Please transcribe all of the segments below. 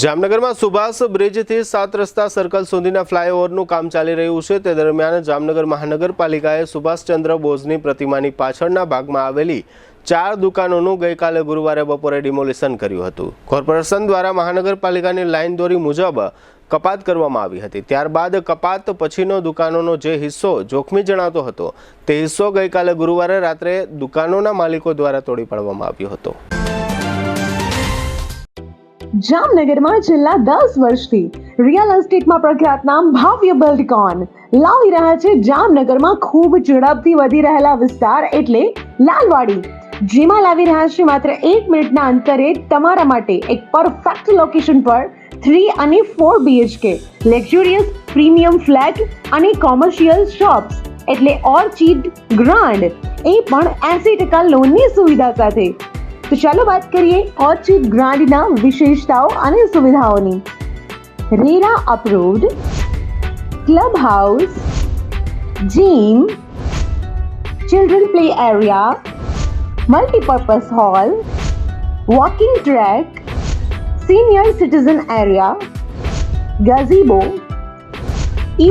જામનગરમાં સુભાષ બ્રિજથી 7 રસ્તા સર્કલ સુધીના ફ્લાયઓવરનું કામ ચાલી રહ્યું છે। તે દરમિયાન જામનગર મહાનગરપાલિકાએ સુભાષચંદ્ર બોઝની પ્રતિમાની પાછળના ભાગમાં આવેલી 4 દુકાનોનું ગઈકાલે ગુરુવારે બપોરે ડિમોલિશન કર્યું હતું। કોર્પોરેશન દ્વારા મહાનગરપાલિકાની લાઇન દોરી મુજબ કપાત કરવામાં આવી હતી। ત્યારબાદ કપાત પછીનો દુકાનોનો જે હિસ્સો જોખમી જણાતો હતો તે હિસ્સો ગઈકાલે ગુરુવારે રાત્રે દુકાનોના માલિકો દ્વારા તોડી પાડવામાં આવ્યો હતો। જામનગરમાં છેલ્લા 10 વર્ષથી રિયલ એસ્ટેટમાં પ્રખ્યાત નામ ભવ્ય બિલ્ડકોન લાવી રહ્યા છે જામનગરમાં ખૂબ ઝડપથી વધી રહેલા વિસ્તાર એટલે લાલવાડી, જેમાં લાવી રહ્યા છે માત્ર 1 મિનિટના અંતરે તમારા માટે એક પરફેક્ટ લોકેશન પર 3 અને 4 BHK લક્ઝુરિયસ પ્રીમિયમ ફ્લેટ અને કોમર્શિયલ શોપ્સ એટલે ઓર્ચિડ ગ્રાન્ડ, એ પણ 80% લોનની સુવિધા સાથે। तो चलो बात करिए ऑर्चिड ग्रांड ना विशेषताओं અને સુવિધાઓની। RERA approved, club house, gym, children play area, multipurpose hall, walking track, senior citizen area, gazebo,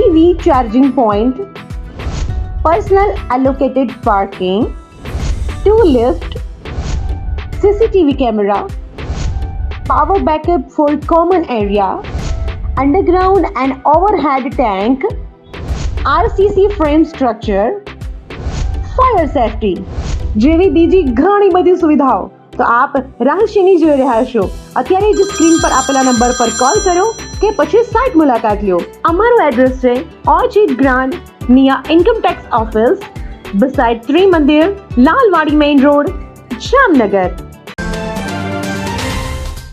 EV charging point, personal allocated parking, 2 lift, CCTV camera, power backup for common area, underground and overhead tank, RCC frame structure, fire safety જેવી બીજી ઘણી બધી સુવિધાઓ તો આપ રાશિની જોઈ રહ્યા છો। અત્યારે જ સ્ક્રીન પર આપેલા નંબર પર કોલ કરો કે પછી સાઇટ મુલાકાત લો। અમારું એડ્રેસ છે Orchid Grand near income tax office, beside Trimandir, Lalwadi main road, Jamnagar.